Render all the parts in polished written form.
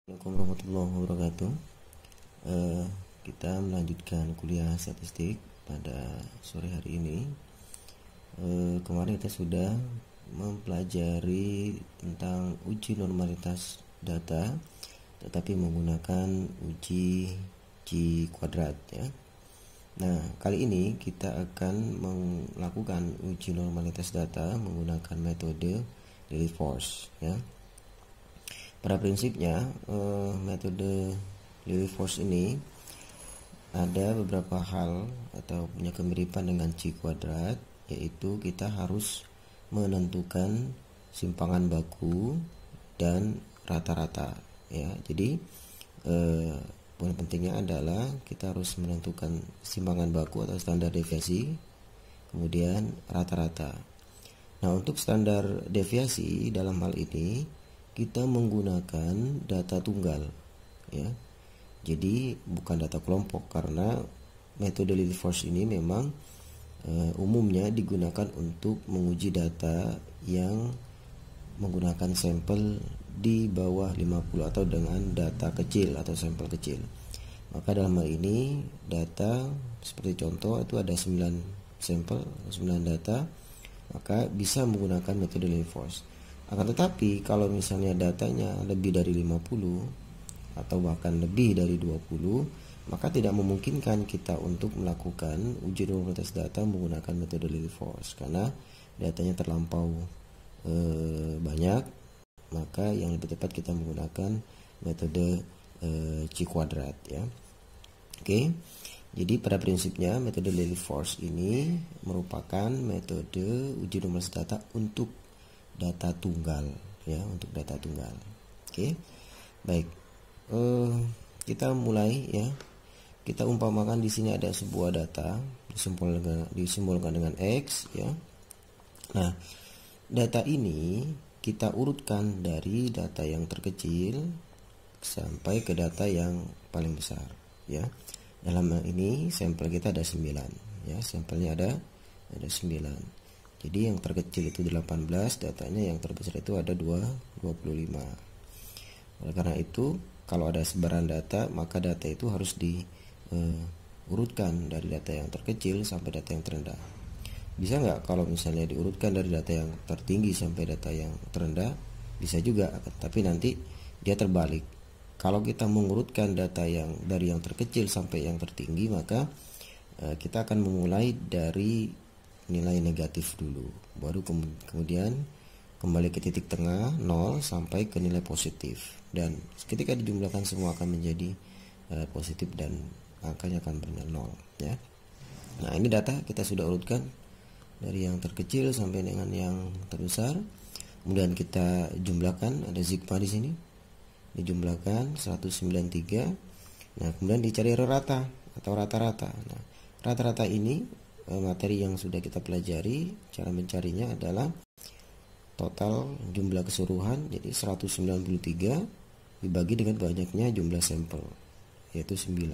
Assalamualaikum warahmatullahi wabarakatuh. Kita melanjutkan kuliah statistik pada sore hari ini. Kemarin kita sudah mempelajari tentang uji normalitas data, tetapi menggunakan uji Q kuadrat ya. Nah, kali ini kita akan melakukan uji normalitas data menggunakan metode Lilliefors ya. Pada prinsipnya metode Lilliefors ini ada beberapa hal atau punya kemiripan dengan Q kuadrat, yaitu kita harus menentukan simpangan baku dan rata-rata ya. Jadi poin pentingnya adalah kita harus menentukan simpangan baku atau standar deviasi, kemudian rata-rata. Nah, untuk standar deviasi dalam hal ini kita menggunakan data tunggal ya. Jadi bukan data kelompok, karena metode Lilliefors ini memang umumnya digunakan untuk menguji data yang menggunakan sampel di bawah 50 atau dengan data kecil atau sampel kecil. Maka dalam hal ini data seperti contoh itu ada 9 sampel, 9 data, maka bisa menggunakan metode Lilliefors. Akan tetapi kalau misalnya datanya lebih dari 50 atau bahkan lebih dari 20, maka tidak memungkinkan kita untuk melakukan uji normalitas data menggunakan metode Lilliefors, karena datanya terlampau banyak. Maka yang lebih tepat kita menggunakan metode Q kuadrat ya. Oke. Jadi pada prinsipnya metode Lilliefors ini merupakan metode uji normalitas data untuk data tunggal ya, untuk data tunggal. Oke. Baik. Kita mulai ya. Kita umpamakan di sini ada sebuah data disimbolkan dengan X ya. Nah, data ini kita urutkan dari data yang terkecil sampai ke data yang paling besar ya. Dalam hal ini sampel kita ada 9 ya, sampelnya ada 9. Jadi yang terkecil itu 18, datanya yang terbesar itu ada 25. Oleh karena itu, kalau ada sebaran data, maka data itu harus diurutkan dari data yang terkecil sampai data yang terendah. Bisa nggak kalau misalnya diurutkan dari data yang tertinggi sampai data yang terendah? Bisa juga, tapi nanti dia terbalik. Kalau kita mengurutkan data yang dari yang terkecil sampai yang tertinggi, maka kita akan memulai dari nilai negatif dulu, baru kemudian kembali ke titik tengah 0 sampai ke nilai positif, dan ketika dijumlahkan semua akan menjadi positif dan angkanya akan bernilai 0 ya. Nah, ini data kita sudah urutkan dari yang terkecil sampai dengan yang terbesar. Kemudian kita jumlahkan, ada sigma di sini, dijumlahkan 193. Nah, kemudian dicari rata atau rata-rata. Nah, rata-rata ini materi yang sudah kita pelajari. Cara mencarinya adalah total jumlah keseluruhan, jadi 193 dibagi dengan banyaknya jumlah sampel, yaitu 9.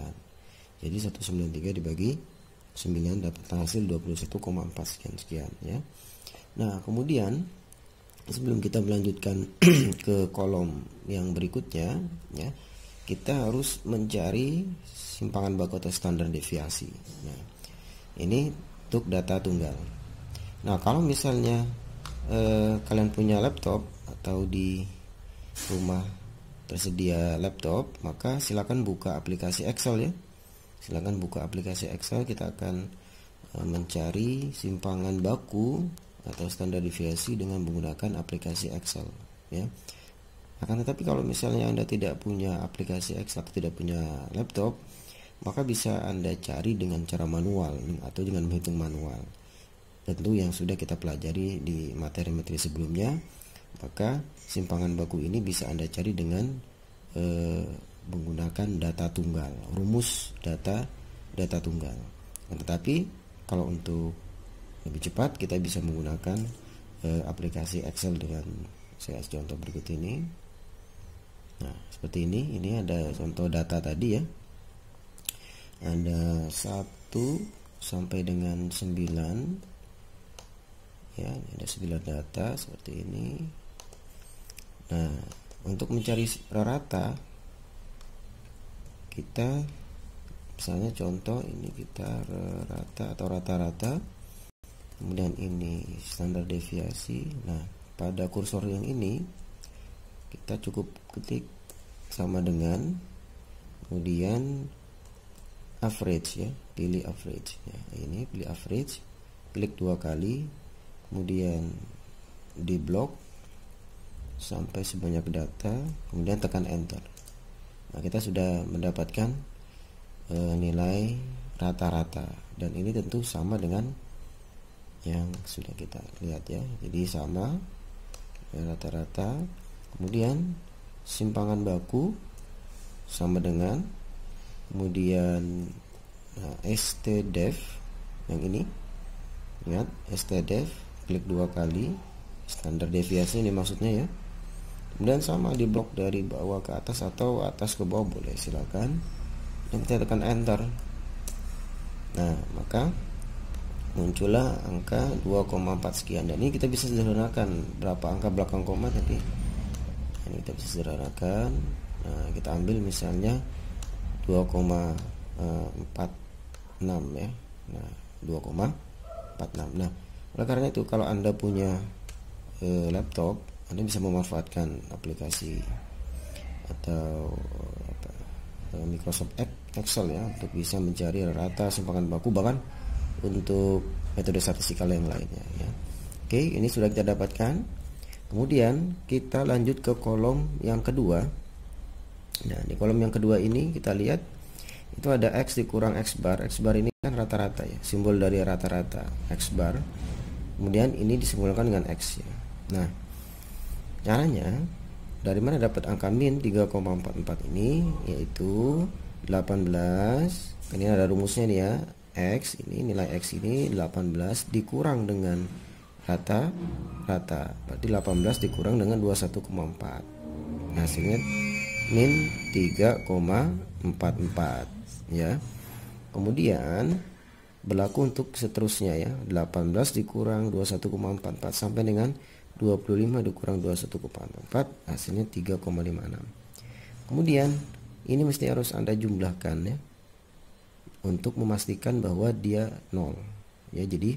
Jadi 193 dibagi 9 dapat hasil 21,4 sekian ya. Nah, kemudian sebelum kita melanjutkan ke kolom yang berikutnya ya, kita harus mencari simpangan baku atau standar deviasi. Nah, ini untuk data tunggal. Nah, kalau misalnya kalian punya laptop atau di rumah tersedia laptop, maka silakan buka aplikasi Excel ya. Silakan buka aplikasi Excel. Kita akan mencari simpangan baku atau standar deviasi dengan menggunakan aplikasi Excel ya. Akan tetapi kalau misalnya Anda tidak punya aplikasi Excel, tidak punya laptop, maka bisa Anda cari dengan cara manual atau dengan menghitung manual. Tentu yang sudah kita pelajari di materi-materi sebelumnya. Maka simpangan baku ini bisa Anda cari dengan menggunakan data tunggal, rumus data tunggal. Tetapi kalau untuk lebih cepat kita bisa menggunakan aplikasi Excel dengan saya kasih contoh berikut ini. Nah, seperti ini ada contoh data tadi ya. Ada 1 sampai dengan 9 ya, ada 9 data seperti ini. Nah, untuk mencari rata kita misalnya contoh ini kita rata atau rata-rata, kemudian ini standar deviasi. Nah, pada kursor yang ini kita cukup ketik sama dengan, kemudian average ya, pilih average ya. Ini pilih average, klik 2 kali, kemudian di blok sampai sebanyak data, kemudian tekan enter. Nah, kita sudah mendapatkan nilai rata-rata, dan ini tentu sama dengan yang sudah kita lihat ya. Jadi sama rata-rata, kemudian simpangan baku sama dengan, kemudian stdef yang ini, lihat stdef, klik 2 kali, standar deviasi ini maksudnya ya. Kemudian sama di blok dari bawah ke atas atau atas ke bawah boleh, silakan, dan kita tekan enter. Nah, maka muncullah angka 2,4 sekian, dan ini kita bisa sederhanakan berapa angka belakang koma tadi. Ini kita bisa sederhanakan. Nah, kita ambil misalnya 2,46 ya. Nah, 2,46. Nah, oleh karena itu kalau Anda punya laptop, Anda bisa memanfaatkan aplikasi atau Microsoft Excel ya, untuk bisa mencari rata, simpangan baku, bahkan untuk metode statistikal yang lainnya ya. Oke, ini sudah kita dapatkan. Kemudian kita lanjut ke kolom yang kedua. Nah, di kolom yang kedua ini kita lihat itu ada X dikurang X bar. X bar ini kan rata-rata ya, simbol dari rata-rata X bar. Kemudian ini disimbolkan dengan X ya. Nah, caranya dari mana dapat angka min 3,44 ini, yaitu 18. Ini ada rumusnya nih ya. X ini, nilai X ini 18 dikurang dengan rata-rata. Berarti 18 dikurang dengan 21,4. Hasilnya min 3,44 ya. Kemudian berlaku untuk seterusnya ya. 18 dikurang 21,44 sampai dengan 25 dikurang 21,44, hasilnya 3,56. Kemudian ini mesti harus Anda jumlahkan ya, untuk memastikan bahwa dia 0 ya. Jadi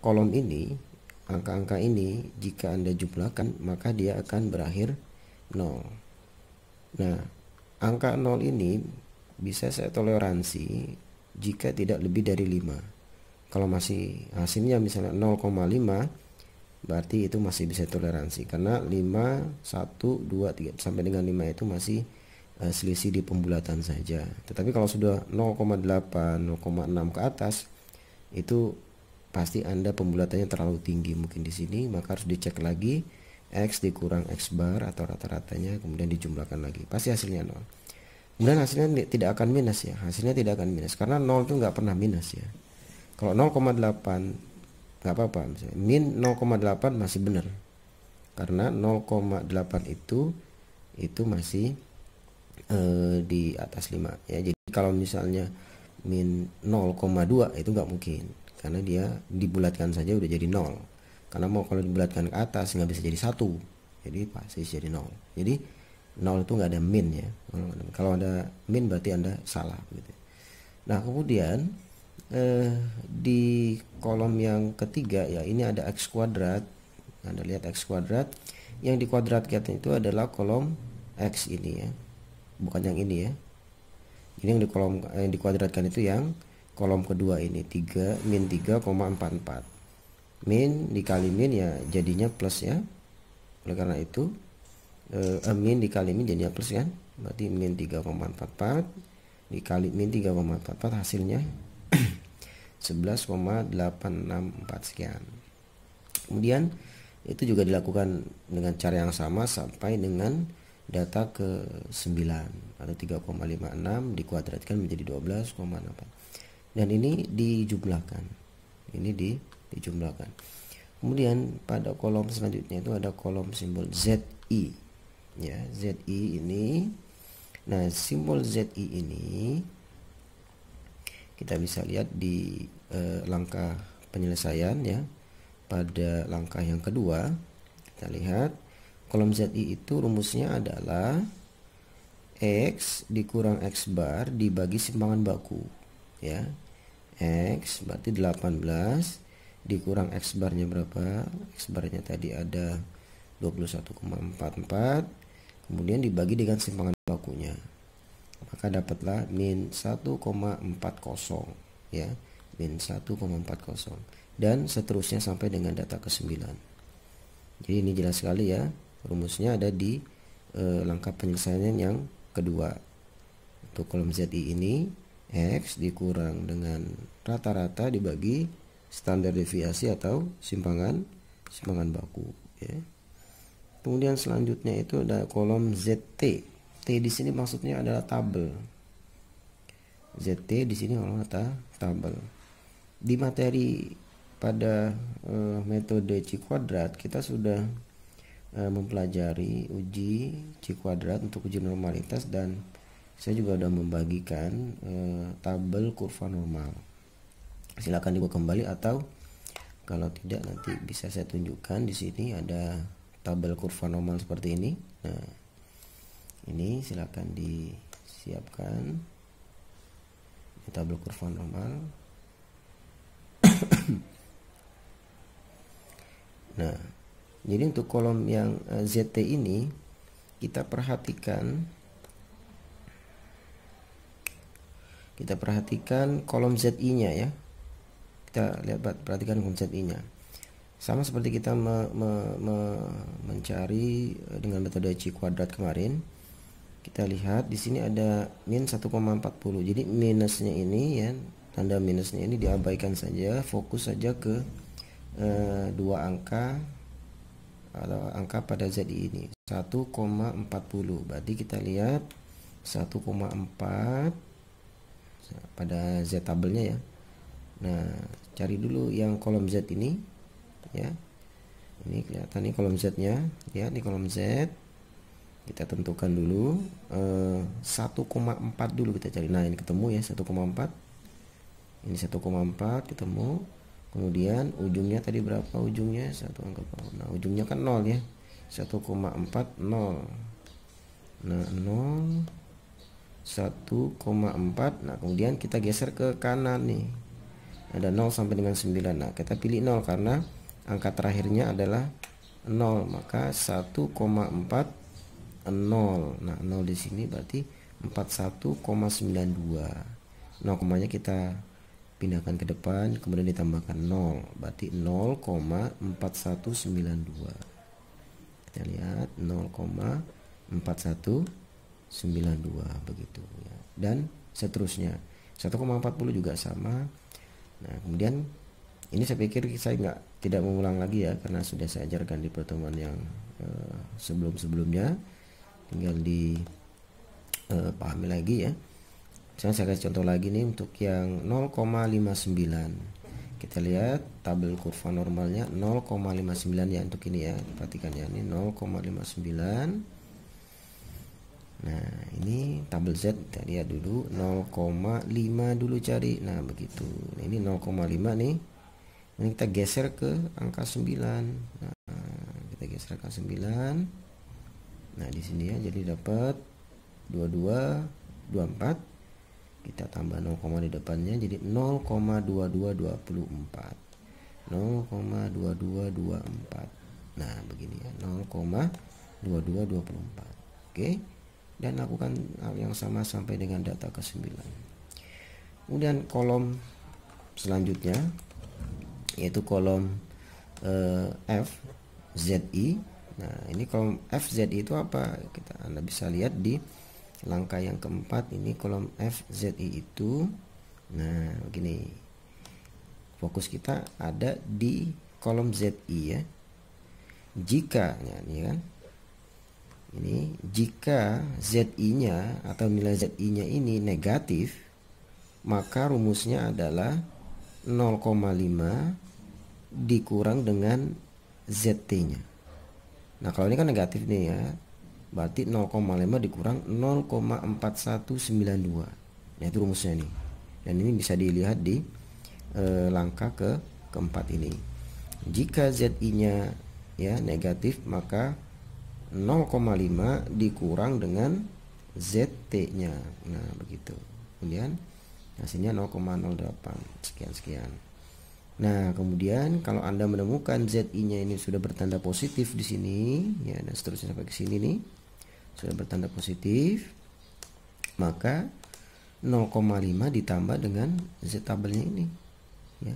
kolom ini, angka-angka ini jika Anda jumlahkan maka dia akan berakhir 0. Nah, angka 0 ini bisa saya toleransi jika tidak lebih dari 5. Kalau masih hasilnya misalnya 0,5, berarti itu masih bisa toleransi, karena 5, 1, 2, 3 sampai dengan 5 itu masih selisih di pembulatan saja. Tetapi kalau sudah 0,8, 0,6 ke atas, itu pasti Anda pembulatannya terlalu tinggi mungkin di sini, maka harus dicek lagi X dikurang X bar atau rata-ratanya, kemudian dijumlahkan lagi, pasti hasilnya 0. Kemudian hasilnya tidak akan minus ya, hasilnya tidak akan minus karena 0 itu nggak pernah minus ya. Kalau 0,8 nggak apa-apa, misalnya min 0,8 masih benar, karena 0,8 itu masih di atas 5 ya. Jadi kalau misalnya min 0,2 itu nggak mungkin, karena dia dibulatkan saja udah jadi 0. Karena mau kalau dibulatkan ke atas nggak bisa jadi 1, jadi pasti jadi 0. Jadi 0 itu nggak ada min ya. Kalau ada min berarti Anda salah gitu. Nah, kemudian di kolom yang ketiga ya, ini ada X kuadrat. Anda lihat X kuadrat, yang dikuadratkan itu adalah kolom X ini ya, bukan yang ini ya. Ini yang di kolom yang dikuadratkan itu yang kolom kedua ini, min 3,44. Min dikali min ya jadinya plus ya. Oleh karena itu min dikali min jadinya plus kan, berarti min 3,44 dikali min 3,44 hasilnya 11,864 sekian. Kemudian itu juga dilakukan dengan cara yang sama sampai dengan data ke 9 atau 3,56 dikuadratkan menjadi 12,8. Dan ini dijumlahkan. Ini dijumlahkan. Kemudian pada kolom selanjutnya itu ada kolom simbol ZI. Ya, ZI ini. Nah, simbol ZI ini kita bisa lihat di langkah penyelesaian ya. Pada langkah yang kedua kita lihat kolom ZI itu rumusnya adalah X dikurang X bar dibagi simpangan baku ya. X berarti 18 dikurang X barnya berapa? X barnya tadi ada 21,44, kemudian dibagi dengan simpangan bakunya, maka dapatlah min 1,40 ya, min 1,40, dan seterusnya sampai dengan data ke-9. Jadi ini jelas sekali ya, rumusnya ada di langkah penyelesaian yang kedua. Untuk kolom ZI ini X dikurang dengan rata-rata dibagi standar deviasi atau simpangan baku ya. Kemudian selanjutnya itu ada kolom ZT. T di sini maksudnya adalah tabel. ZT di sini adalah tabel. Di materi pada metode C kuadrat kita sudah mempelajari uji C kuadrat untuk uji normalitas, dan saya juga sudah membagikan tabel kurva normal. Silakan dibuka kembali, atau kalau tidak nanti bisa saya tunjukkan di sini ada tabel kurva normal seperti ini. Nah, ini silakan disiapkan tabel kurva normal. Nah, jadi untuk kolom yang ZT ini kita perhatikan kolom ZI-nya ya. Kita perhatikan kolom ZI-nya. Sama seperti kita mencari dengan metode C kuadrat kemarin. Kita lihat di sini ada min 1,40. Jadi minusnya ini ya, tanda minusnya ini diabaikan saja, fokus saja ke dua angka atau angka pada ZI ini 1,40. Berarti kita lihat 1,4 pada Z tabelnya ya. Nah, cari dulu yang kolom Z ini ya. Ini kelihatan nih kolom Z-nya ya, di kolom Z kita tentukan dulu 1,4 dulu kita cari. Nah, ini ketemu ya 1,4. Ini 1,4 ketemu. Kemudian ujungnya tadi berapa ujungnya? Satu angka bawah. Nah, ujungnya kan 0 ya. 1,4 0. Nah, 0 1,4. Nah, kemudian kita geser ke kanan nih. Ada 0 sampai dengan 9. Nah, kita pilih 0 karena angka terakhirnya adalah 0, maka 1,40. Nah, 0 di sini berarti 41,92. 0 komanya kita pindahkan ke depan, kemudian ditambahkan 0, berarti 0,4192. Kita lihat 0,4192 begitu ya. Dan seterusnya 1,40 juga sama. Nah, kemudian ini saya pikir saya tidak mengulang lagi ya, karena sudah saya ajarkan di pertemuan yang sebelum-sebelumnya. Tinggal dipahami lagi ya. Saya kasih contoh lagi nih untuk yang 0,59. Kita lihat tabel kurva normalnya 0,59 ya untuk ini ya. Perhatikan ya, ini 0,59. Nah, ini tabel Z kita lihat dulu 0,5 dulu cari. Nah, begitu. Nah, ini 0,5 nih. Ini kita geser ke angka 9. Nah, kita geser ke 9. Nah, di sini ya, jadi dapat 2224. Kita tambah 0, di depannya jadi 0,2224. 0,2224. Nah, begini ya, 0,2224. Oke. Dan lakukan hal yang sama sampai dengan data ke-9. Kemudian kolom selanjutnya yaitu kolom FZI. Nah, ini kolom FZI itu apa? Anda bisa lihat di langkah yang keempat, ini kolom FZI itu. Nah, begini. Fokus kita ada di kolom ZI ya. Jika ya, ini kan. Ini jika ZI-nya atau nilai ZI-nya ini negatif, maka rumusnya adalah 0,5 dikurang dengan ZT-nya. Nah, kalau ini kan negatif nih ya, berarti 0,5 dikurang 0,4192. Nah, itu rumusnya nih. Dan ini bisa dilihat di langkah keempat ini. Jika ZI-nya ya negatif, maka 0,5 dikurang dengan ZT-nya. Nah, begitu. Kemudian hasilnya 0,08 sekian. Nah, kemudian kalau Anda menemukan ZI-nya ini sudah bertanda positif di sini, ya, dan seterusnya sampai ke sini nih, sudah bertanda positif, maka 0,5 ditambah dengan Z tabelnya ini, ya.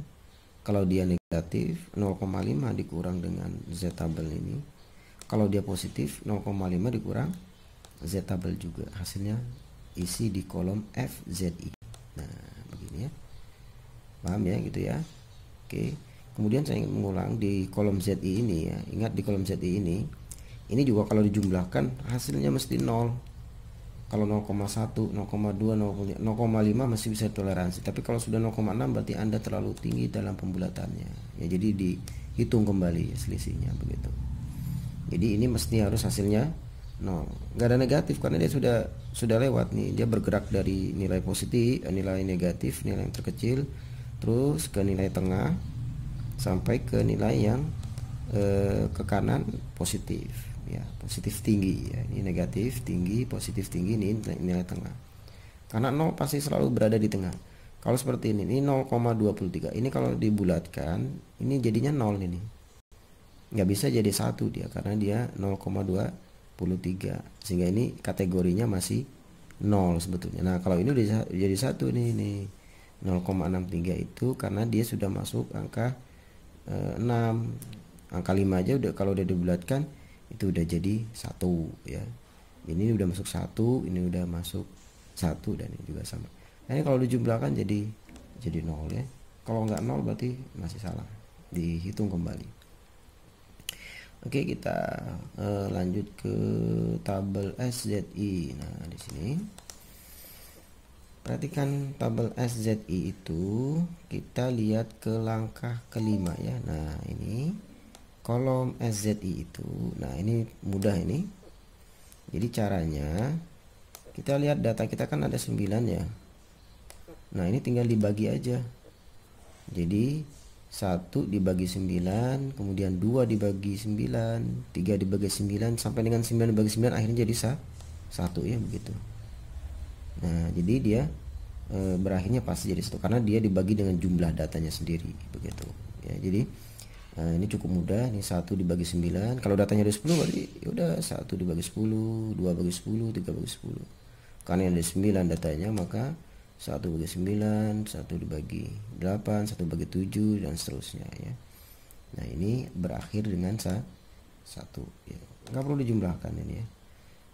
Kalau dia negatif, 0,5 dikurang dengan Z tabel ini. Kalau dia positif, 0,5 dikurang Z tabel juga. Hasilnya isi di kolom FZI. Nah, begini ya. Paham ya gitu ya. Oke. Kemudian saya ingin mengulang di kolom ZI ini ya. Ingat di kolom ZI ini juga kalau dijumlahkan hasilnya mesti 0. Kalau 0,1, 0,2, 0,5 masih bisa toleransi. Tapi kalau sudah 0,6 berarti Anda terlalu tinggi dalam pembulatannya. Ya, jadi dihitung kembali selisihnya begitu. Jadi ini mesti harus hasilnya 0. Nggak ada negatif karena dia sudah lewat nih. Dia bergerak dari nilai positif, nilai negatif, nilai yang terkecil, terus ke nilai tengah sampai ke nilai yang ke kanan positif. Ya, positif tinggi ya. Ini negatif tinggi, positif tinggi, ini nilai tengah. Karena 0 pasti selalu berada di tengah. Kalau seperti ini 0,23. Ini kalau dibulatkan, ini jadinya 0 ini. Nggak bisa jadi 1 dia karena dia 0,23. Sehingga ini kategorinya masih 0 sebetulnya. Nah, kalau ini udah jadi 1 nih 0,63 itu karena dia sudah masuk angka 6. Angka 5 aja udah kalau udah dibulatkan itu udah jadi 1 ya. Ini udah masuk 1, ini udah masuk 1 dan ini juga sama. Nah, ini kalau dijumlahkan jadi 0 ya. Kalau nggak 0 berarti masih salah. Dihitung kembali. Oke, kita lanjut ke tabel SZI. Nah, di sini perhatikan tabel SZI itu kita lihat ke langkah kelima ya. Nah, ini kolom SZI itu. Nah, ini mudah ini. Jadi caranya kita lihat data kita kan ada 9 ya. Nah, ini tinggal dibagi aja. Jadi 1 dibagi 9, kemudian 2 dibagi 9, 3 dibagi 9, sampai dengan 9 dibagi 9 akhirnya jadi 1 ya begitu. Nah, jadi dia berakhirnya pasti jadi 1 karena dia dibagi dengan jumlah datanya sendiri begitu. Ya, jadi ini cukup mudah. Ini 1 dibagi 9. Kalau datanya ada 10 berarti yaudah 1 dibagi 10, 2 bagi 10, 3 bagi 10. Karena ada 9 datanya maka 1 bagi 9, 1 dibagi 8, 1 bagi 7 dan seterusnya ya. Nah, ini berakhir dengan 1 ya. Nggak perlu dijumlahkan ini ya.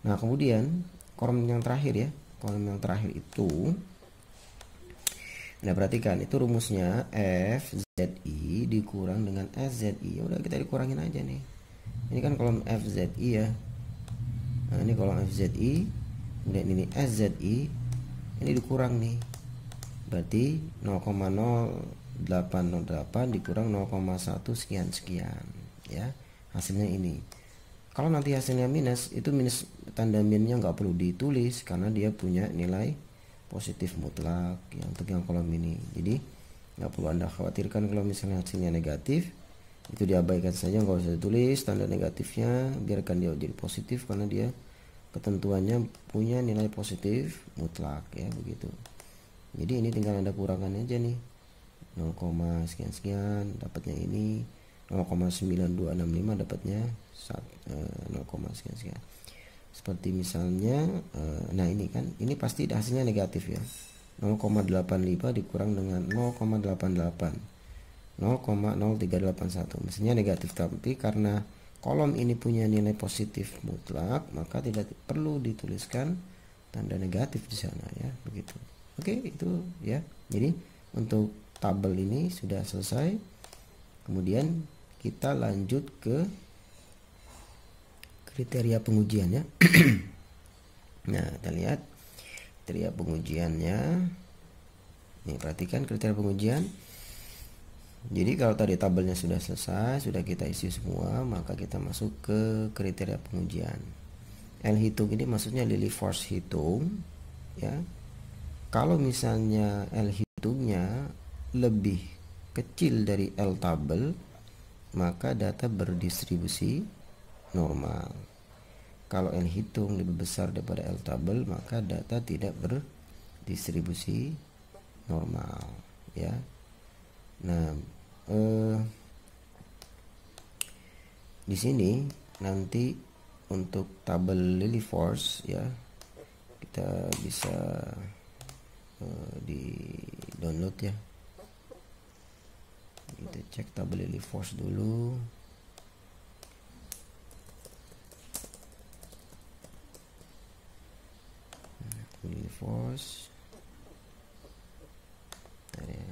Nah, kemudian kolom yang terakhir ya. Kolom yang terakhir itu, nah perhatikan itu rumusnya FZI dikurang dengan SZI. Ya udah kita dikurangin aja nih. Ini kan kolom FZI ya. Nah, ini kolom FZI, kemudian ini SZI, ini dikurang nih. Berarti 0,0808 dikurang 0,1 sekian ya. Hasilnya ini. Kalau nanti hasilnya minus, itu minus tanda minusnya nggak perlu ditulis karena dia punya nilai positif mutlak yang untuk yang kolom ini. Jadi nggak perlu Anda khawatirkan kalau misalnya hasilnya negatif, itu diabaikan saja, nggak usah ditulis tanda negatifnya, biarkan dia jadi positif karena dia ketentuannya punya nilai positif mutlak ya begitu. Jadi ini tinggal Anda kurangkan aja nih 0, sekian dapatnya ini 0,9265 dapatnya 0, sekian. Seperti misalnya nah ini kan ini pasti hasilnya negatif ya. 0,85 dikurang dengan 0,88 0,0381 mestinya negatif, tapi karena kolom ini punya nilai positif mutlak maka tidak perlu dituliskan tanda negatif di sana ya begitu. Oke, itu ya. Jadi untuk tabel ini sudah selesai. Kemudian kita lanjut ke kriteria pengujiannya. Nah, kita lihat kriteria pengujiannya. Nih, perhatikan kriteria pengujian. Jadi kalau tadi tabelnya sudah selesai, sudah kita isi semua, maka kita masuk ke kriteria pengujian. L hitung ini maksudnya Lily Force hitung ya. Kalau misalnya L hitungnya lebih kecil dari L tabel, maka data berdistribusi normal. Kalau L hitung lebih besar daripada L tabel, maka data tidak berdistribusi normal ya. Nah, di sini nanti untuk tabel Lilieforce ya, kita bisa di download ya. Kita cek tabel Lilieforce dulu. Lilieforce ya.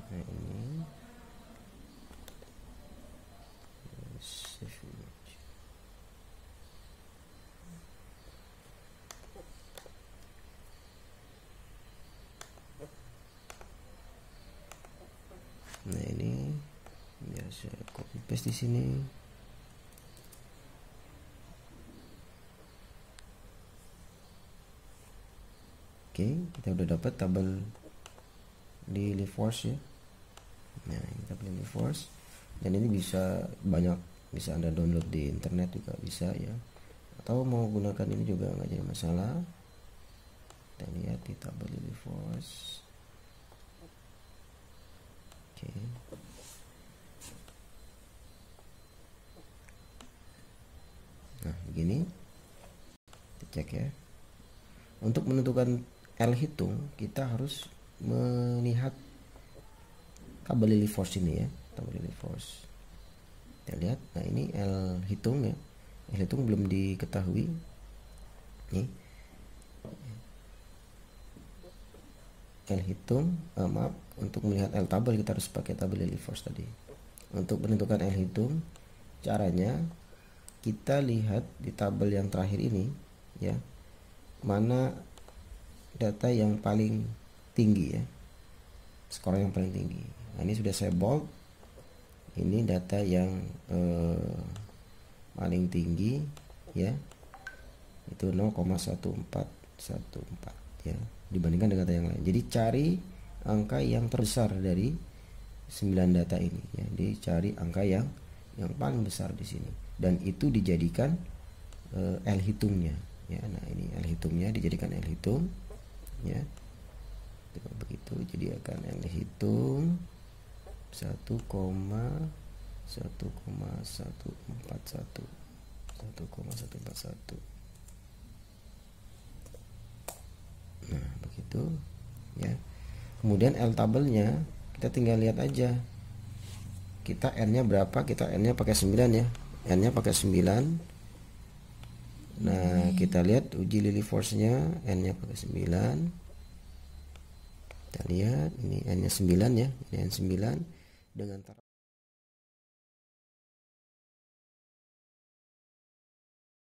Nah ini save image. Nah ini biar saya copy paste di sini. Oke, kita udah dapat tabel di Lilieforce ya. Nah ini tabel Lilieforce, dan ini bisa banyak, bisa Anda download di internet juga bisa ya, atau mau gunakan ini juga nggak jadi masalah. Kita lihat di tabel Lilieforce. Oke. Nah begini, kita cek ya. Untuk menentukan L hitung, kita harus melihat tabel Lilieforce ini ya, tabel Lilieforce. Kita lihat, nah ini L hitung ya. L hitung belum diketahui. Nih. L hitung, maaf, untuk melihat L tabel kita harus pakai tabel Lilieforce tadi. Untuk menentukan L hitung, caranya kita lihat di tabel yang terakhir ini ya, mana data yang paling tinggi ya, skor yang paling tinggi. Nah ini sudah saya bold, ini data yang paling tinggi ya, itu 0,1414 ya, dibandingkan dengan data yang lain. Jadi cari angka yang terbesar dari 9 data ini ya, dicari angka yang paling besar di sini, dan itu dijadikan L hitungnya ya. Nah ini L hitungnya dijadikan L hitung ya, begitu. Jadi akan L hitung 1,141. Nah begitu ya. Kemudian L tabelnya kita tinggal lihat aja, kita N nya berapa, kita N nya pakai 9 ya, N nya pakai 9. Nah kita lihat uji Lilieforce nya, N nya pakai 9. Kita lihat ini N nya 9 ya, ini N 9 dengan